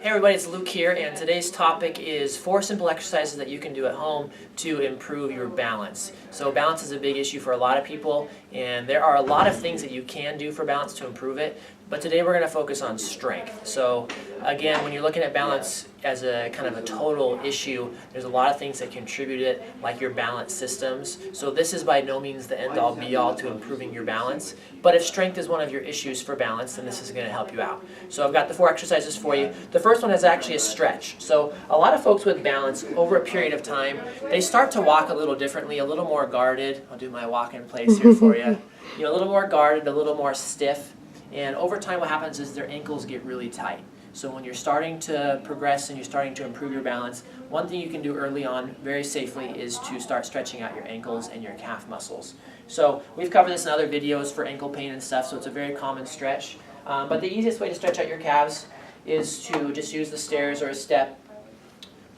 Hey everybody, it's Luke here, and today's topic is 4 simple exercises that you can do at home to improve your balance. So balance is a big issue for a lot of people, and there are a lot of things that you can do for balance to improve it, but today we're going to focus on strength. So again, when you're looking at balance as a kind of a total issue, there's a lot of things that contribute it, like your balance systems. So this is by no means the end-all be-all to improving your balance, but if strength is one of your issues for balance, then this is going to help you out. So I've got the 4 exercises for you. The first one is actually a stretch. So a lot of folks with balance, over a period of time, they start to walk a little differently, a little more guarded. I'll do my walk in place here for you. A little more guarded, a little more stiff. And over time what happens is their ankles get really tight. So when you're starting to progress and you're starting to improve your balance, one thing you can do early on very safely is to start stretching out your ankles and your calf muscles. So we've covered this in other videos for ankle pain and stuff, so it's a very common stretch. But the easiest way to stretch out your calves is to just use the stairs or a step.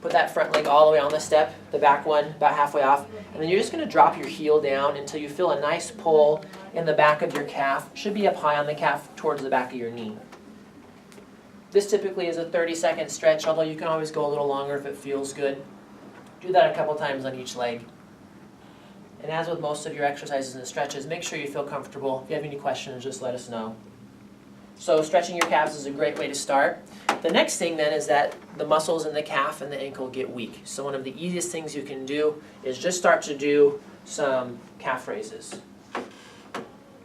Put that front leg all the way on the step, the back one about halfway off, and then you're just going to drop your heel down until you feel a nice pull in the back of your calf. Should be up high on the calf towards the back of your knee. This typically is a 30-second stretch, although you can always go a little longer if it feels good. Do that a couple times on each leg. And as with most of your exercises and stretches, make sure you feel comfortable. If you have any questions, just let us know. So stretching your calves is a great way to start. The next thing then is that the muscles in the calf and the ankle get weak. So one of the easiest things you can do is just start to do some calf raises.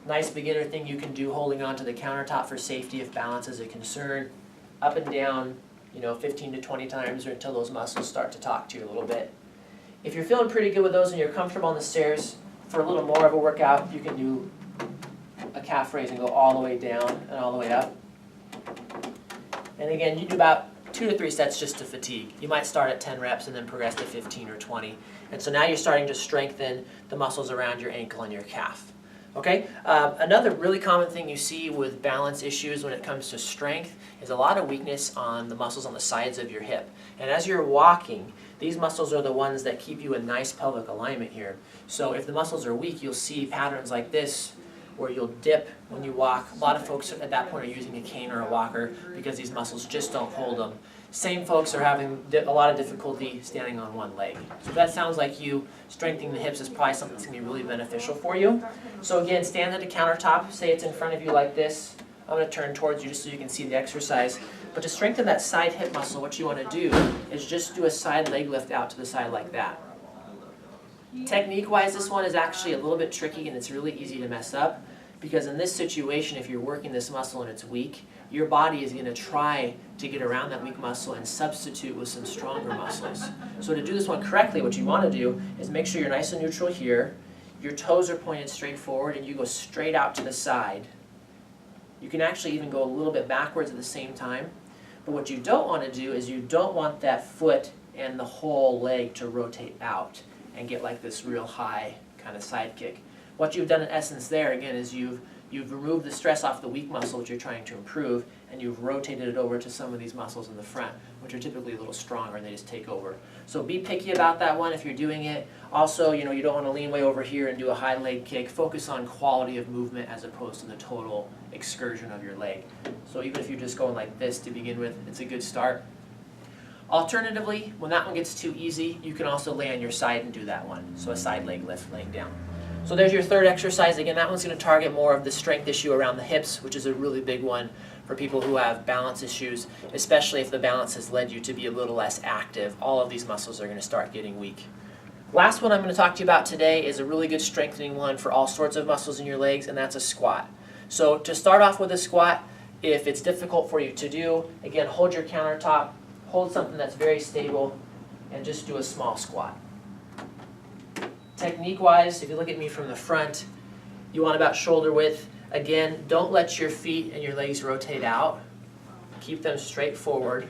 Nice beginner thing you can do, holding onto the countertop for safety if balance is a concern. Up and down, 15 to 20 times or until those muscles start to talk to you a little bit. If you're feeling pretty good with those and you're comfortable on the stairs, for a little more of a workout, you can do a calf raise and go all the way down and all the way up. And again, you do about 2 to 3 sets just to fatigue. You might start at 10 reps and then progress to 15 or 20. And so now you're starting to strengthen the muscles around your ankle and your calf. Okay, another really common thing you see with balance issues when it comes to strength is a lot of weakness on the muscles on the sides of your hip. And as you're walking, these muscles are the ones that keep you in nice pelvic alignment here. So if the muscles are weak, you'll see patterns like this where you'll dip when you walk. A lot of folks at that point are using a cane or a walker because these muscles just don't hold them. Same folks are having a lot of difficulty standing on one leg. So if that sounds like you, strengthening the hips is probably something that's going to be really beneficial for you. So again, stand at the countertop, say it's in front of you like this. I'm going to turn towards you just so you can see the exercise. But to strengthen that side hip muscle, what you want to do is just do a side leg lift out to the side like that. Technique-wise, this one is actually a little bit tricky and it's really easy to mess up because in this situation, if you're working this muscle and it's weak, your body is going to try to get around that weak muscle and substitute with some stronger muscles. So to do this one correctly, what you want to do is make sure you're nice and neutral here, your toes are pointed straight forward, and you go straight out to the side. You can actually even go a little bit backwards at the same time. But what you don't want to do is you don't want that foot and the whole leg to rotate out and get like this real high kind of side kick. What you've done in essence there, again, is you've removed the stress off the weak muscle which you're trying to improve, and you've rotated it over to some of these muscles in the front, which are typically a little stronger and they just take over. So be picky about that one if you're doing it. Also, you don't want to lean way over here and do a high leg kick. Focus on quality of movement as opposed to the total excursion of your leg. So even if you're just going like this to begin with, it's a good start. Alternatively, when that one gets too easy, you can also lay on your side and do that one. So a side leg lift laying down. So there's your third exercise. Again, that one's going to target more of the strength issue around the hips, which is a really big one for people who have balance issues, especially if the balance has led you to be a little less active. All of these muscles are going to start getting weak. Last one I'm going to talk to you about today is a really good strengthening one for all sorts of muscles in your legs, and that's a squat. So to start off with a squat, if it's difficult for you to do, again, hold your countertop, hold something that's very stable, and just do a small squat. Technique-wise, if you look at me from the front, you want about shoulder width. Again, don't let your feet and your legs rotate out. Keep them straight forward,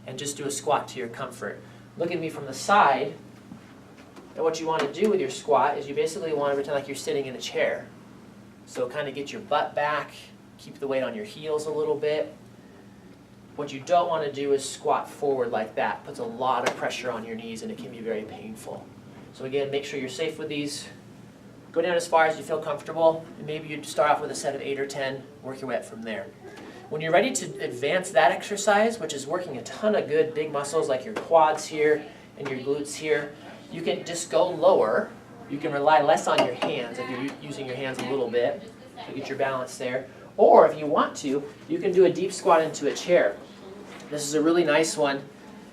and just do a squat to your comfort. Look at me from the side, and what you want to do with your squat is you basically want to pretend like you're sitting in a chair. So kind of get your butt back, keep the weight on your heels a little bit. What you don't want to do is squat forward like that. Puts a lot of pressure on your knees and it can be very painful. So again, make sure you're safe with these. Go down as far as you feel comfortable, and maybe you start off with a set of 8 or 10, work your way up from there. When you're ready to advance that exercise, which is working a ton of good big muscles like your quads here and your glutes here, you can just go lower. You can rely less on your hands if you're using your hands a little bit to get your balance there. Or if you want to, you can do a deep squat into a chair. This is a really nice one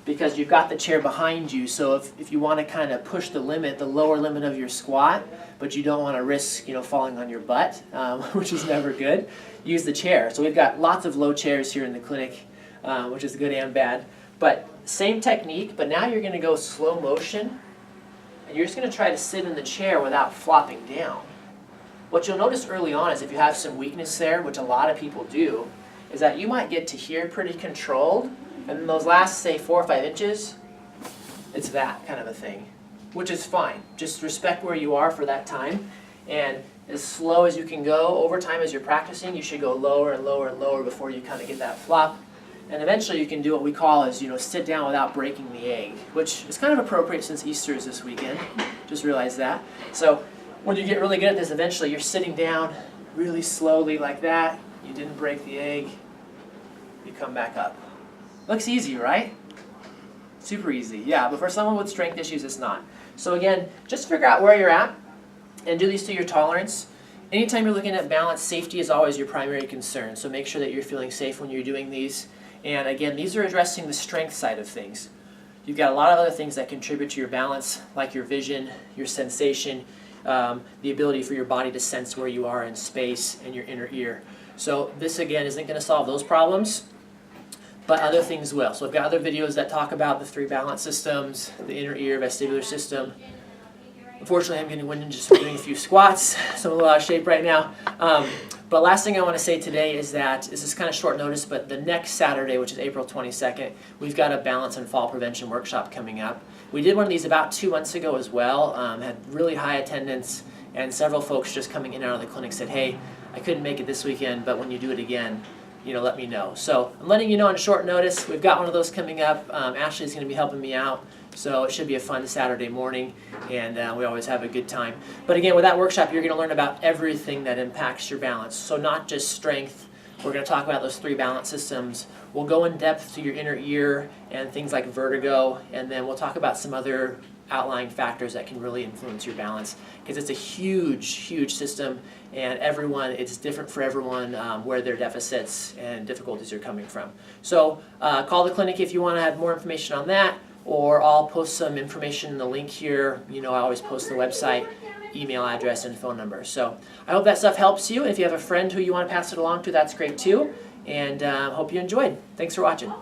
because you've got the chair behind you, so if you want to kind of push the limit, the lower limit of your squat, but you don't want to risk, falling on your butt, which is never good, use the chair. So we've got lots of low chairs here in the clinic, which is good and bad. But same technique, but now you're going to go slow motion, and you're just going to try to sit in the chair without flopping down. What you'll notice early on is if you have some weakness there, which a lot of people do, is that you might get to here pretty controlled, and then those last, say, 4 or 5 inches, it's that kind of a thing, which is fine. Just respect where you are for that time, and as slow as you can go over time as you're practicing, you should go lower and lower and lower before you kind of get that flop. And eventually you can do what we call is, sit down without breaking the egg, which is kind of appropriate since Easter is this weekend. Just realize that. So when you get really good at this, eventually you're sitting down really slowly like that. You didn't break the egg. You come back up. Looks easy, right? Super easy, yeah, but for someone with strength issues, it's not. So again, just figure out where you're at and do these to your tolerance. Anytime you're looking at balance, safety is always your primary concern, so make sure that you're feeling safe when you're doing these. And again, these are addressing the strength side of things. You've got a lot of other things that contribute to your balance, like your vision, your sensation, the ability for your body to sense where you are in space, and your inner ear. So this, again, isn't going to solve those problems, but other things will. So I've got other videos that talk about the 3 balance systems, the inner ear, vestibular system. Unfortunately, I'm getting winded just from doing a few squats, so I'm a little out of shape right now. But last thing I want to say today is that, this is kind of short notice, but the next Saturday, which is April 22nd, we've got a balance and fall prevention workshop coming up. We did one of these about 2 months ago as well, had really high attendance, and several folks just coming in and out of the clinic said, hey, I couldn't make it this weekend, but when you do it again, let me know. So I'm letting you know on short notice. We've got one of those coming up. Ashley's going to be helping me out, so it should be a fun Saturday morning, and we always have a good time. But again, with that workshop, you're going to learn about everything that impacts your balance. So not just strength. We're going to talk about those 3 balance systems. We'll go in depth to your inner ear and things like vertigo, and then we'll talk about some other outlying factors that can really influence your balance, because it's a huge, huge system, and it's different for everyone where their deficits and difficulties are coming from. So call the clinic if you want to have more information on that, or I'll post some information in the link here. I always post the website, email address, and phone number. So I hope that stuff helps you. If you have a friend who you want to pass it along to, that's great too, and hope you enjoyed. Thanks for watching.